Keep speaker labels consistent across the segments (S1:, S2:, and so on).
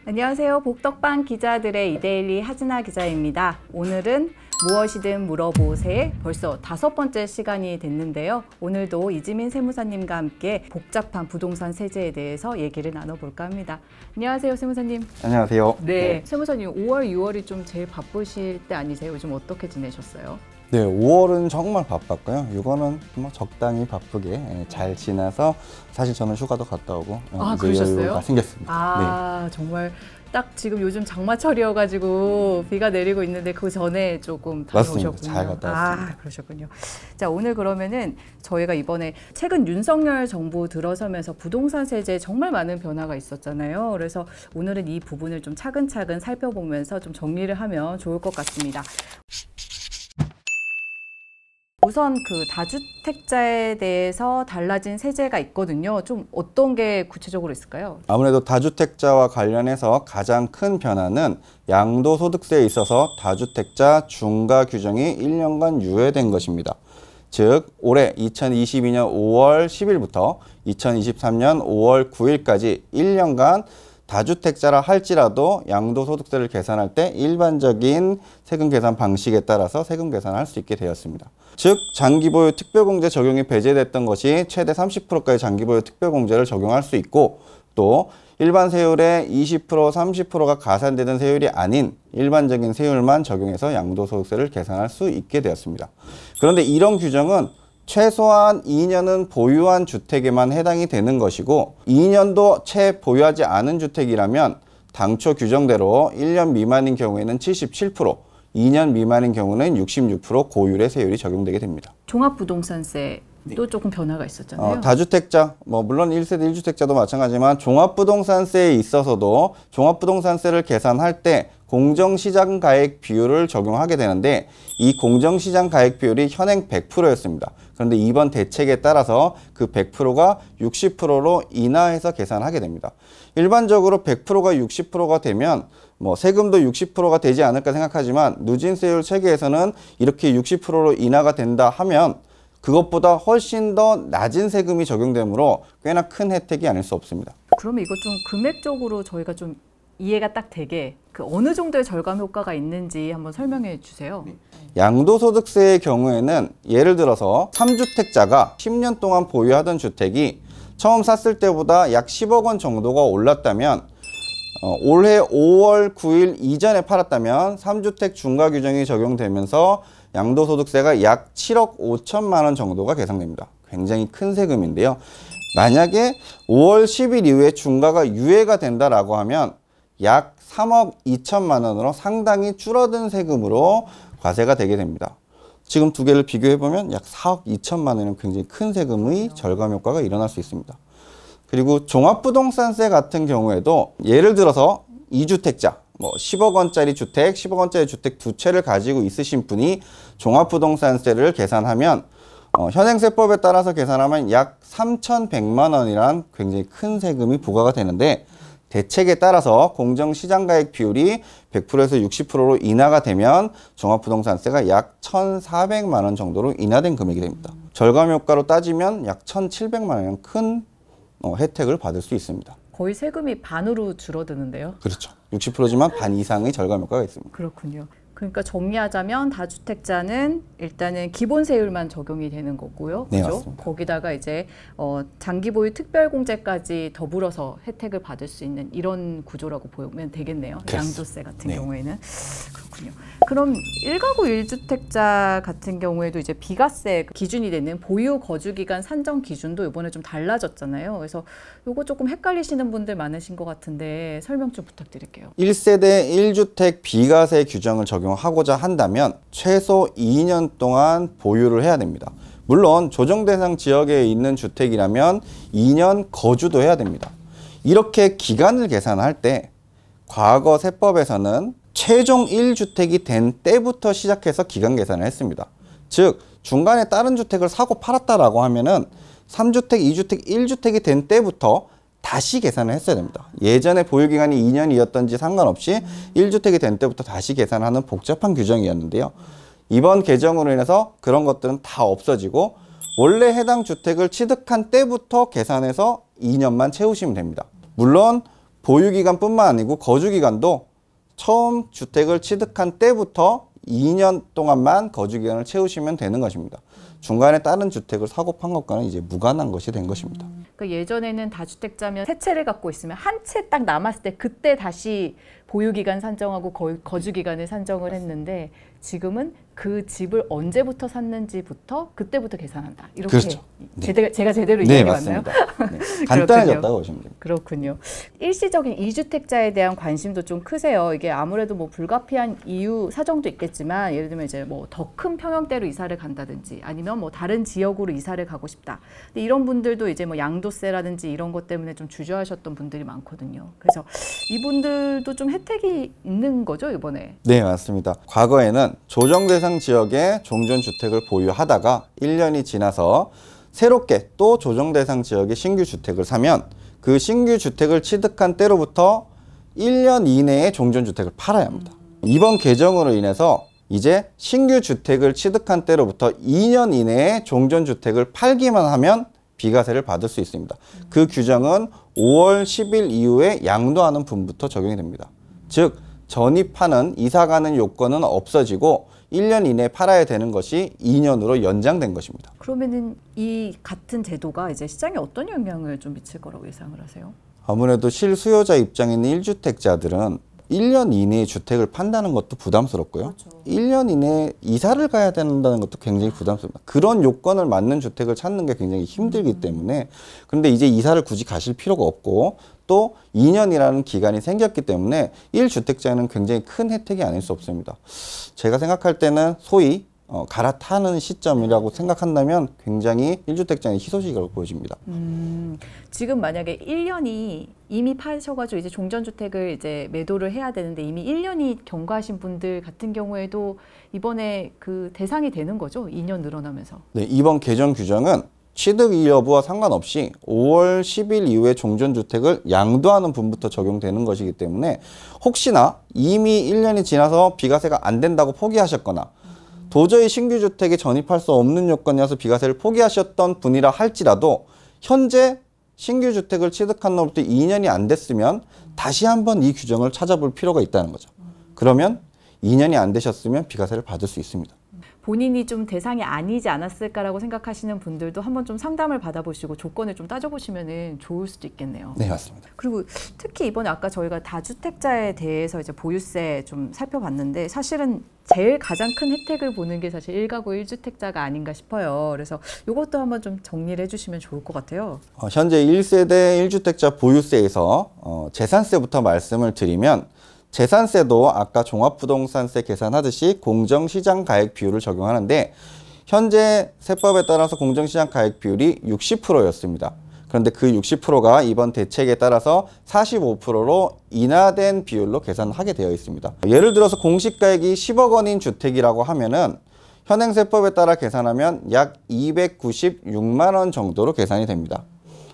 S1: 안녕하세요. 복덕방 기자들의 이데일리 하진아 기자입니다. 오늘은 무엇이든 물어보세요. 벌써 5번째 시간이 됐는데요. 오늘도 이지민 세무사님과 함께 복잡한 부동산 세제에 대해서 얘기를 나눠볼까 합니다. 안녕하세요, 세무사님.
S2: 안녕하세요.
S1: 네, 세무사님 5월, 6월이 좀 제일 바쁘실 때 아니세요? 요즘 어떻게 지내셨어요?
S2: 네, 5월은 정말 바빴고요. 6월은 뭐 적당히 바쁘게 잘 지나서 사실 저는 휴가도 갔다 오고 이제
S1: 그러셨어요?
S2: 여유가 생겼습니다.
S1: 네. 정말 딱 지금 요즘 장마철이어가지고 비가 내리고 있는데 그 전에 조금 다녀오셨군요.
S2: 맞습니다. 잘 갔다 왔습니다.
S1: 그러셨군요. 자, 오늘 그러면은 저희가 이번에 최근 윤석열 정부 들어서면서 부동산 세제에 정말 많은 변화가 있었잖아요. 그래서 오늘은 이 부분을 좀 차근차근 살펴보면서 좀 정리를 하면 좋을 것 같습니다. 우선 그 다주택자에 대해서 달라진 세제가 있거든요. 좀 어떤 게 구체적으로 있을까요?
S2: 아무래도 다주택자와 관련해서 가장 큰 변화는 양도소득세에 있어서 다주택자 중과 규정이 1년간 유예된 것입니다. 즉 올해 2022년 5월 10일부터 2023년 5월 9일까지 1년간 다주택자라 할지라도 양도소득세를 계산할 때 일반적인 세금 계산 방식에 따라서 세금 계산을 할 수 있게 되었습니다. 즉 장기보유 특별공제 적용이 배제됐던 것이 최대 30%까지 장기보유 특별공제를 적용할 수 있고, 또 일반 세율의 20%, 30%가 가산되는 세율이 아닌 일반적인 세율만 적용해서 양도소득세를 계산할 수 있게 되었습니다. 그런데 이런 규정은 최소한 2년은 보유한 주택에만 해당이 되는 것이고, 2년도 채 보유하지 않은 주택이라면 당초 규정대로 1년 미만인 경우에는 77%, 2년 미만인 경우는 66% 고율의 세율이 적용되게 됩니다.
S1: 종합부동산세도 조금 변화가 있었잖아요.
S2: 다주택자, 물론 1세대 1주택자도 마찬가지지만 종합부동산세에 있어서도 종합부동산세를 계산할 때 공정시장가액 비율을 적용하게 되는데, 이 공정시장가액 비율이 현행 100%였습니다. 그런데 이번 대책에 따라서 그 100%가 60%로 인하해서 계산하게 됩니다. 일반적으로 100%가 60%가 되면 세금도 60%가 되지 않을까 생각하지만, 누진세율 체계에서는 이렇게 60%로 인하가 된다 하면 그것보다 훨씬 더 낮은 세금이 적용되므로 꽤나 큰 혜택이 아닐 수 없습니다.
S1: 그러면 이거 좀 금액적으로 저희가 좀 이해가 딱 되게 그 어느 정도의 절감 효과가 있는지 한번 설명해 주세요.
S2: 양도소득세의 경우에는 예를 들어서 3주택자가 10년 동안 보유하던 주택이 처음 샀을 때보다 약 10억 원 정도가 올랐다면, 올해 5월 9일 이전에 팔았다면 3주택 중과 규정이 적용되면서 양도소득세가 약 7억 5천만 원 정도가 계산됩니다. 굉장히 큰 세금인데요. 만약에 5월 10일 이후에 중과가 유예가 된다라고 하면 약 3억 2천만 원으로 상당히 줄어든 세금으로 과세가 되게 됩니다. 지금 두 개를 비교해보면 약 4억 2천만 원이면 굉장히 큰 세금의 절감 효과가 일어날 수 있습니다. 그리고 종합부동산세 같은 경우에도 예를 들어서 2주택자, 10억 원짜리 주택, 10억 원짜리 주택 두 채를 가지고 있으신 분이 종합부동산세를 계산하면 현행세법에 따라서 계산하면 약 3,100만 원이란 굉장히 큰 세금이 부과가 되는데, 대책에 따라서 공정시장가액 비율이 100%에서 60%로 인하가 되면 종합부동산세가 약 1,400만 원 정도로 인하된 금액이 됩니다. 절감 효과로 따지면 약 1,700만 원이면 큰 혜택을 받을 수 있습니다.
S1: 거의 세금이 반으로 줄어드는데요.
S2: 그렇죠. 60%지만 반 이상의 절감 효과가 있습니다.
S1: 그렇군요. 그러니까 정리하자면 다주택자는 일단은 기본 세율만 적용이 되는 거고요.
S2: 네,
S1: 그죠?
S2: 맞습니다.
S1: 거기다가 이제 장기보유 특별공제까지 더불어서 혜택을 받을 수 있는 이런 구조라고 보면 되겠네요.
S2: 그렇습니다.
S1: 양도세 같은
S2: 네.
S1: 경우에는. 그렇군요. 그럼 1가구 1주택자 같은 경우에도 이제 비과세 기준이 되는 보유 거주기간 산정 기준도 이번에 좀 달라졌잖아요. 그래서 요거 조금 헷갈리시는 분들 많으신 것 같은데 설명 좀 부탁드릴게요.
S2: 1세대 1주택 비과세 규정을 적용하고자 한다면 최소 2년 동안 보유를 해야 됩니다. 물론 조정 대상 지역에 있는 주택이라면 2년 거주도 해야 됩니다. 이렇게 기간을 계산할 때 과거 세법에서는 최종 1주택이 된 때부터 시작해서 기간 계산을 했습니다. 즉 중간에 다른 주택을 사고 팔았다라고 하면은 3주택, 2주택, 1주택이 된 때부터 다시 계산을 했어야 됩니다. 예전에 보유기간이 2년이었던지 상관없이 1주택이 된 때부터 다시 계산하는 복잡한 규정이었는데요. 이번 개정으로 인해서 그런 것들은 다 없어지고 원래 해당 주택을 취득한 때부터 계산해서 2년만 채우시면 됩니다. 물론 보유기간뿐만 아니고 거주기간도 처음 주택을 취득한 때부터 2년 동안만 거주기간을 채우시면 되는 것입니다. 중간에 다른 주택을 사고 판 것과는 이제 무관한 것이 된 것입니다.
S1: 그러니까 예전에는 다주택자면 세 채를 갖고 있으면 한 채 딱 남았을 때 그때 다시 보유기간 산정하고 거주기간을 산정을 했는데 지금은 그 집을 언제부터 샀는지부터 그때부터 계산한다. 이렇게
S2: 그렇죠. 네.
S1: 제가 제대로
S2: 네,
S1: 이해가 맞나요?
S2: 맞습니다. 네. 간단해졌다고 보시면 됩니다.
S1: 그렇군요. 일시적인 이주택자에 대한 관심도 좀 크세요. 이게 아무래도 뭐 불가피한 이유 사정도 있겠지만 예를 들면 이제 뭐 더 큰 평형대로 이사를 간다든지 아니면 뭐 다른 지역으로 이사를 가고 싶다. 근데 이런 분들도 이제 뭐 양도세라든지 이런 것 때문에 좀 주저하셨던 분들이 많거든요. 그래서 이분들도 좀 혜택이 있는 거죠, 이번에?
S2: 네, 맞습니다. 과거에는 조정 대상 지역에 종전주택을 보유하다가 1년이 지나서 새롭게 또 조정 대상 지역에 신규 주택을 사면 그 신규 주택을 취득한 때로부터 1년 이내에 종전주택을 팔아야 합니다. 이번 개정으로 인해서 이제 신규 주택을 취득한 때로부터 2년 이내에 종전주택을 팔기만 하면 비과세를 받을 수 있습니다. 그 규정은 5월 10일 이후에 양도하는 분부터 적용이 됩니다. 즉 전입하는 이사가는 요건은 없어지고 1년 이내에 팔아야 되는 것이 2년으로 연장된 것입니다.
S1: 그러면은 이 같은 제도가 이제 시장에 어떤 영향을 좀 미칠 거라고 예상을 하세요?
S2: 아무래도 실수요자 입장에 있는 1주택자들은 1년 이내에 주택을 판다는 것도 부담스럽고요.
S1: 그렇죠.
S2: 1년 이내에 이사를 가야 된다는 것도 굉장히 부담스럽습니다. 그런 요건을 맞는 주택을 찾는 게 굉장히 힘들기 때문에 그런데 이제 이사를 굳이 가실 필요가 없고 또 2년이라는 기간이 생겼기 때문에 1주택자는 굉장히 큰 혜택이 아닐 수 없습니다. 제가 생각할 때는 소위 갈아타는 시점이라고 생각한다면 굉장히 1주택자의 희소식이라고 보여집니다.
S1: 지금 만약에 1년이 이미 파셔가지고 이제 종전주택을 이제 매도를 해야 되는데 이미 1년이 경과하신 분들 같은 경우에도 이번에 그 대상이 되는 거죠? 2년 늘어나면서.
S2: 네, 이번 개정 규정은 취득 여부와 상관없이 5월 10일 이후에 종전주택을 양도하는 분부터 적용되는 것이기 때문에 혹시나 이미 1년이 지나서 비과세가 안 된다고 포기하셨거나 도저히 신규 주택에 전입할 수 없는 요건이어서 비과세를 포기하셨던 분이라 할지라도 현재 신규 주택을 취득한 날부터 2년이 안 됐으면 다시 한번 이 규정을 찾아볼 필요가 있다는 거죠. 그러면 2년이 안 되셨으면 비과세를 받을 수 있습니다.
S1: 본인이 좀 대상이 아니지 않았을까라고 생각하시는 분들도 한번 좀 상담을 받아보시고 조건을 좀 따져보시면 좋을 수도 있겠네요.
S2: 네, 맞습니다.
S1: 그리고 특히 이번에 아까 저희가 다주택자에 대해서 이제 보유세 좀 살펴봤는데 사실은 제일 가장 큰 혜택을 보는 게 사실 1가구 1주택자가 아닌가 싶어요. 그래서 이것도 한번 좀 정리를 해주시면 좋을 것 같아요.
S2: 현재 1세대 1주택자 보유세에서 재산세부터 말씀을 드리면 재산세도 아까 종합부동산세 계산하듯이 공정시장가액 비율을 적용하는데 현재 세법에 따라서 공정시장가액 비율이 60%였습니다. 그런데 그 60%가 이번 대책에 따라서 45%로 인하된 비율로 계산하게 되어 있습니다. 예를 들어서 공시가액이 10억 원인 주택이라고 하면은 현행 세법에 따라 계산하면 약 296만 원 정도로 계산이 됩니다.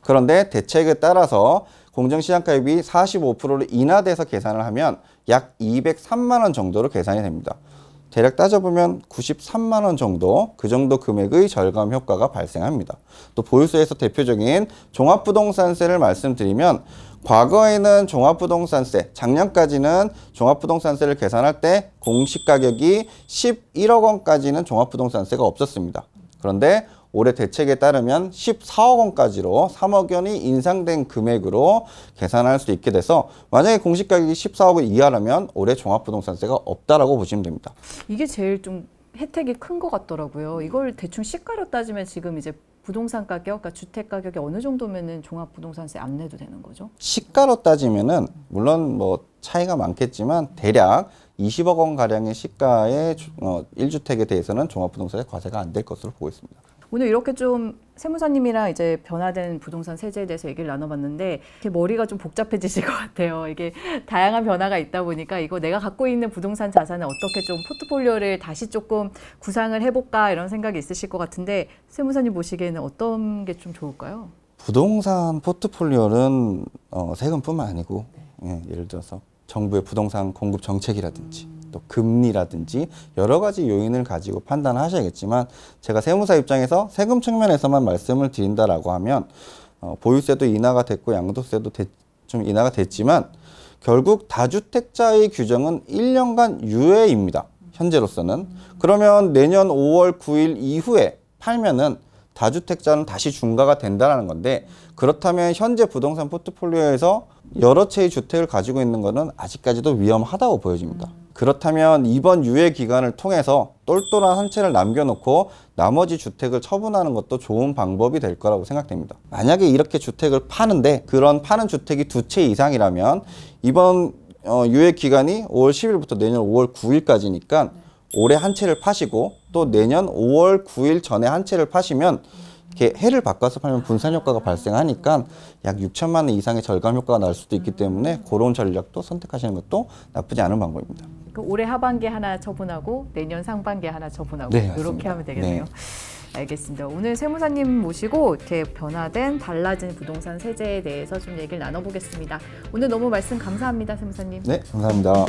S2: 그런데 대책에 따라서 공정시장가액이 45%로 인하돼서 계산을 하면 약 203만 원 정도로 계산이 됩니다. 대략 따져보면 93만 원 정도, 그 정도 금액의 절감 효과가 발생합니다. 또 보유세에서 대표적인 종합부동산세를 말씀드리면 과거에는 종합부동산세, 작년까지는 종합부동산세를 계산할 때 공시가격이 11억 원까지는 종합부동산세가 없었습니다. 그런데 올해 대책에 따르면 14억 원까지로 3억 원이 인상된 금액으로 계산할 수 있게 돼서 만약에 공시가격이 14억 원 이하라면 올해 종합부동산세가 없다라고 보시면 됩니다.
S1: 이게 제일 좀 혜택이 큰 것 같더라고요. 이걸 대충 시가로 따지면 지금 이제 부동산 가격, 그러니까 주택 가격이 어느 정도면은 종합부동산세 안 내도 되는 거죠?
S2: 시가로 따지면은 물론 뭐 차이가 많겠지만 대략 20억 원 가량의 시가의 1주택에 대해서는 종합부동산세 과세가 안 될 것으로 보고 있습니다.
S1: 오늘 이렇게 좀 세무사님이랑 이제 변화된 부동산 세제에 대해서 얘기를 나눠봤는데 이렇게 머리가 좀 복잡해지실 것 같아요. 이게 다양한 변화가 있다 보니까 이거 내가 갖고 있는 부동산 자산을 어떻게 좀 포트폴리오를 다시 조금 구상을 해볼까 이런 생각이 있으실 것 같은데 세무사님 보시기에는 어떤 게 좀 좋을까요?
S2: 부동산 포트폴리오는 세금뿐만 아니고 예를 들어서 정부의 부동산 공급 정책이라든지 또 금리라든지 여러 가지 요인을 가지고 판단하셔야겠지만 제가 세무사 입장에서 세금 측면에서만 말씀을 드린다라고 하면 보유세도 인하가 됐고 양도세도 좀 인하가 됐지만 결국 다주택자의 규정은 1년간 유예입니다. 현재로서는. 그러면 내년 5월 9일 이후에 팔면은 다주택자는 다시 중과가 된다는 건데, 그렇다면 현재 부동산 포트폴리오에서 여러 채의 주택을 가지고 있는 것은 아직까지도 위험하다고 보여집니다. 그렇다면 이번 유예 기간을 통해서 똘똘한 한 채를 남겨놓고 나머지 주택을 처분하는 것도 좋은 방법이 될 거라고 생각됩니다. 만약에 이렇게 주택을 파는데 그런 파는 주택이 2채 이상이라면 이번 유예 기간이 5월 10일부터 내년 5월 9일까지니까 올해 한 채를 파시고 또 내년 5월 9일 전에 한 채를 파시면 이렇게 해를 바꿔서 팔면 분산 효과가 발생하니까 약 6천만 원 이상의 절감 효과가 날 수도 있기 때문에 그런 전략도 선택하시는 것도 나쁘지 않은 방법입니다.
S1: 올해 하반기에 하나 처분하고 내년 상반기에 하나 처분하고
S2: 네,
S1: 이렇게 하면 되겠네요.
S2: 네.
S1: 알겠습니다. 오늘 세무사님 모시고 이렇게 변화된 달라진 부동산 세제에 대해서 좀 얘기를 나눠보겠습니다. 오늘 너무 말씀 감사합니다, 세무사님.
S2: 네, 감사합니다.